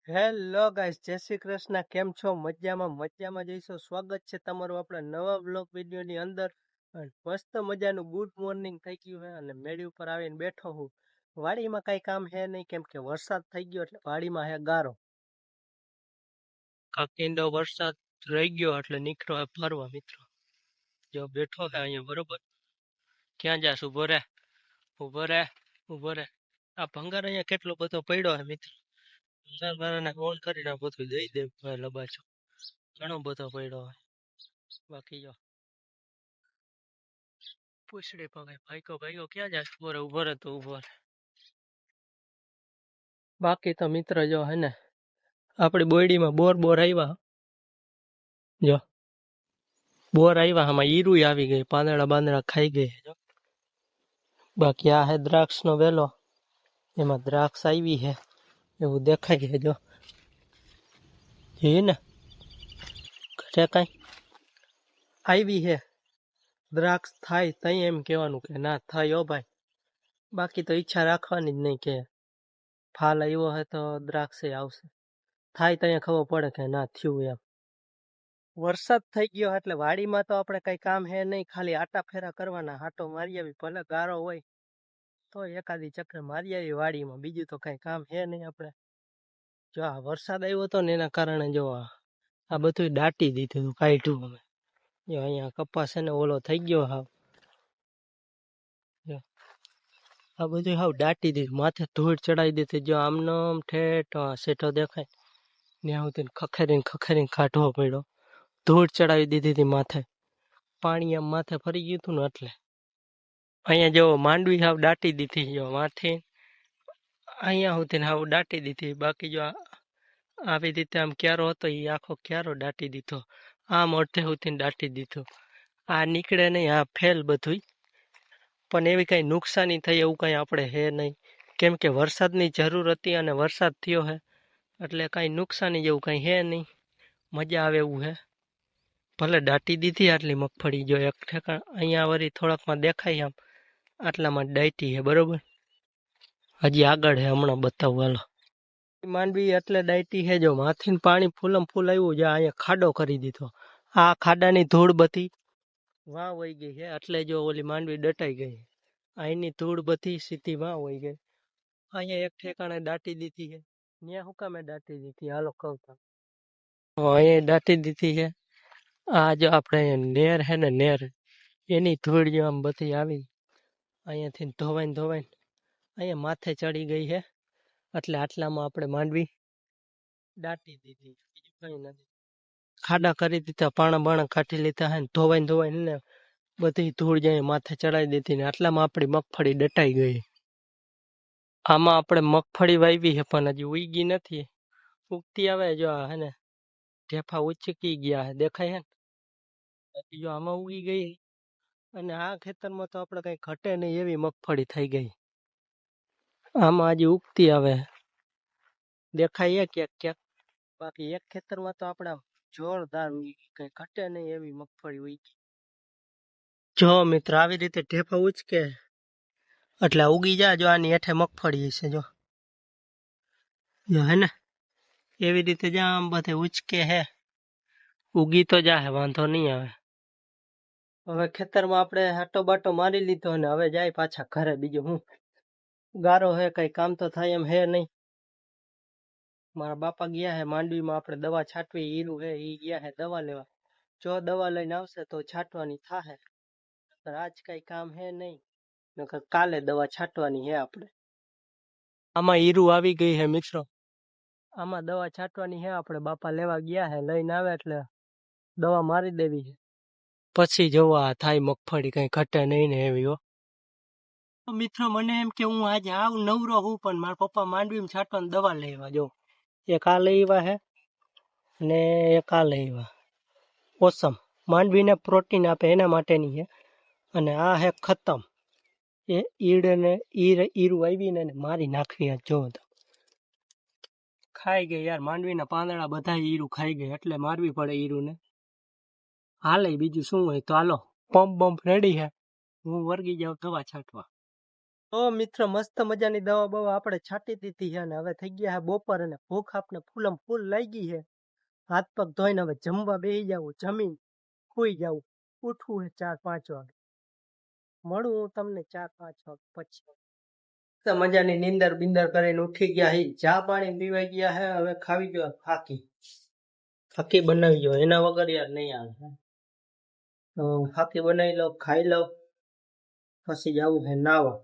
Hello guys, જય શ્રી કૃષ્ણ. કેમ છો? મજામાં જઈશું. સ્વાગત છે તમારું આપણા નવા બ્લોગ વિડીયોની અંદર. અને મસ્ત મજાનું ગુડ મોર્નિંગ થઈ ગયું છે અને મેળી ઉપર આવીને બેઠો હું. વાડીમાં કઈ કામ હે નહીં, કેમ કે વરસાદ થઈ ગયો એટલે વાડીમાં હે ગારો. કાકીંડો વરસાદ રહી ગયો એટલે નીકળો ફરવા મિત્રો. જો બેઠો છે અહીંયા બરોબર. ક્યાં જાશ? ઉભો રે. આ ભંગાર અહીંયા કેટલો બધો પડ્યો છે મિત્રો. ભંગાર ઓન કરીને બધું દઈ દે લબાચો. ઘણો બધો પડ્યો હોય. બાકી જો પૂછડી પગાય ભાઈકો ક્યાં જાય? ઉભો રે તો ઉભો રે. બાકી તો મિત્ર જો હે ને આપડી બોયડીમાં બોર આવ્યા. જો બોર આવ્યા, આમાં ઈરુય આવી ગઈ, પાંદડા ખાઈ ગઈ જો. બાકી આ હે દ્રાક્ષ નો વેલો, એમાં દ્રાક્ષ આવી હે એવું દેખાય છે જો. જોયું ને ઘરે કઈ આવી હે દ્રાક્ષ થાય તઈ એમ કેવાનું કે ના થાય ઓ ભાઈ. બાકી તો ઈચ્છા રાખવાની જ નહીં કે ફાલ આવ્યો હે તો દ્રાક્ષે આવશે. થાય તો અહીંયા ખબર પડે કે ના થયું એમ. વરસાદ થઈ ગયો એટલે વાડીમાં તો આપણે કઈ કામ હે નહીં, ખાલી આટા ફેરા કરવાના, હાટો મારી આવી. ભલે ગારો હોય તો એકાદી ચક્કર મારી આવી વાડીમાં, બીજું તો કઈ કામ હે નહીં આપણે. જો આ વરસાદ આવ્યો હતો ને એના કારણે જો આ બધું દાટી દીધું, કાઢ્યું અમે. જો અહીંયા કપાસ છે ને ઓલો થઈ ગયો હાવ. જો આ બધું હાવ દાટી દીધું, માથે ધૂળ ચડાવી દીધી. જો આમનો આમ ઠેઠ સેઠો દેખાય ત્યાં સુધી ખખેરીને કાઢવો પડ્યો. ધૂળ ચડાવી દીધી હતી માથે, પાણી આમ માથે ફરી ગયું હતું ને એટલે. અહીંયા જો માંડવી હાવ દાટી દીધી, જો માથે અહીંયા સુધી હાવ દાટી દીધી. બાકી જો આવી રીતે આમ ક્યારો હતો એ આખો ક્યારો દાટી દીધો, આમ અડધે સુધી દાટી દીધો. આ નીકળે નહીં, આ ફેલ બધું. પણ એવી કઈ નુકસાની થઈ એવું કઈ આપણે હે નહીં, કેમ કે વરસાદની જરૂર હતી અને વરસાદ થયો હે એટલે કઈ નુકસાની જેવું કઈ હે નહીં. મજા આવે એવું હે. ભલે દાટી દીધી આટલી મગફળી, જો એક ઠેકાણ અહીંયા વળી થોડાકમાં દેખાય આમ આટલામાં દાટી હે બરોબર. હજી આગળ હે, હમણાં બતાવું હાલો. માંડવી એટલે દાટી હે, જો માથીને પાણી ફૂલમ ફૂલ આવ્યું, જે અહીંયા ખાડો કરી દીધો. આ ખાડાની ધૂળ બધી વાં વહી ગઈ છે એટલે જો ઓલી માંડવી દટાઈ ગઈ. અહીંની ધૂળ બધી સીધી વાં વહી ગઈ. અહીંયા એક ઠેકાણે દાટી દીધી છે. ત્યાં હું કામે દાટી દીધી હાલો કહું તો. અહીંયા દાટી દીધી છે. આ જો આપણે નેર હે ને નેર, એની ધૂળ જો આમ બધી આવી અહીંયાથી ધોવાઈને અહીંયા માથે ચડી ગઈ છે એટલે આટલામાં આપણે માંડવી દાટી દીધી, બીજું કઈ નથી. ખાડા કરી દીધા, પાણા કાઢી લીધા હે, ધોવાઈને ને બધી ધૂળ જાય માથે ચડાવી દીધી ને આટલામાં આપણી મગફળી દટાઈ ગઈ. આમાં આપણે મગફળી વાવી છે પણ હજી ઉગી નથી. ઉગતી આવે જો હે ને ઢેફા ઉચકી ગયા હે, દેખાય હે ને. બાકી જો આમાં ઉગી ગઈ અને આ ખેતરમાં તો આપણે કઈ ઘટે નહીં એવી મગફળી થઈ ગઈ. આમાં હજી ઉગતી આવે દેખાય ક્યાંક. બાકી એક ખેતરમાં તો આપણા જોરદાર ઉગી, કઈ ઘટે નહીં એવી મગફળી ઉગી. જો મિત્ર આવી રીતે ઢેફા ઉચકે એટલે ઉગી જાય. જો આની હેઠે મગફળી છે જો હે ને, એવી રીતે જ આમ બધે ઉચકે હે, ઉગી તો જા હે, વાંધો નહીં આવે. હવે ખેતરમાં આપણે હાટો બાટો મારી લીધો ને હવે જાય પાછા ઘરે. બીજું હું, ગારો હે, કઈ કામ તો થાય એમ હે નહીં. મારા બાપા ગયા હે માંડવીમાં આપણે દવા છાંટવી, હીરું હે ઈ ગયા હે દવા લેવા. જો દવા લઈને આવશે તો છાંટવાની થાહે, આજ કઈ કામ હે નહીં, નકર કાલે દવા છાંટવાની હે આપણે. આમાં હીરું આવી ગઈ હે મિત્રો, આમાં દવા છાંટવાની હે. આપણે બાપા લેવા ગયા હે, લઈને આવે એટલે દવા મારી દેવી છે, પછી જોવા થાય મગફળી કઈ ઘટે નહીં ને એવી હો. મિત્રો મને એમ કે હું આજે આવું નવરો હું, પણ મારા પપ્પા માંડવીમાં છાંટવાની દવા લેવા જો. એક આ લેવા હે ને એક આ લેવા ઓસમ, માંડવીને પ્રોટીન આપે એના માટેની છે. અને આ હે ખતમ, એ ઈરું આવીને મારી નાખવી. જો ખાઈ ગઈ યાર, માંડવીના પાંદડા બધા ઈરું ખાઈ ગઈ એટલે મારવી પડે ઈરુને. હાલે બીજું શું હોય તો હાલો, પંપ રેડી હે, હું વર્ગી જાઉં દવા છાંટવા. તો મિત્ર મસ્ત મજાની દવા બવા આપણે છાંટી દીધી છે અને હવે થઈ ગયા છે બપોર અને ભૂખ આપણે ફૂલમ ફૂલ લાગી છે. હાથ પગ ધોઈને હવે જમવા બેસી જવું, જમીન સુઈ જવું, ઉઠવું છે 4-5 વાગે. મળું હું તમને 4-5 વાગે પછી. મસ્ત મજાની નીંદર બિંદર કરીને ઉઠી ગયા હી, ચા પાણી પીવાઈ ગયા હે. હવે ખાવી ગયો ફાકી, ફાકી બનાવી ગયો, એના વગર યાર નહીં આવે. તો ફાકી બનાવી લો, ખાઈ લો, પછી જવું છે નાવા.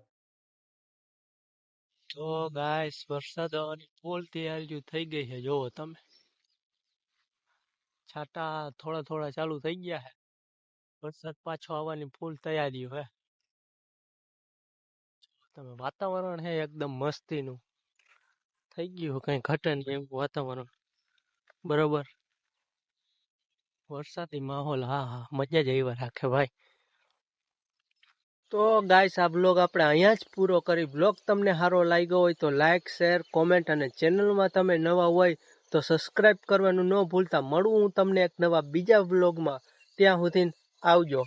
તો ગાઈસ વરસાદ આવવાની ફૂલ તૈયારી થઈ ગઈ છે. જોવો તમે, છાટા થોડા થોડા ચાલુ થઈ ગયા છે. વરસાદ પાછો આવવાની ફૂલ તૈયારી છે. તમે વાતાવરણ છે એકદમ મસ્તીનું થઈ ગયું, કઈ ઘટે નહીં એવું વાતાવરણ. બરોબર, વરસાદી માહોલ, હા હા, મજા જ આવી રાખે ભાઈ. તો ગાઈસ આ બ્લોગ આપણે અહીંયા જ પૂરો કરી. બ્લોગ તમને સારો લાગ્યો હોય તો લાઈક, શેર, કોમેન્ટ અને ચેનલમાં તમે નવા હોય તો સબસ્ક્રાઈબ કરવાનું ન ભૂલતા. મળું હું તમને એક નવા બીજા બ્લોગમાં. ત્યાં સુધી આવજો.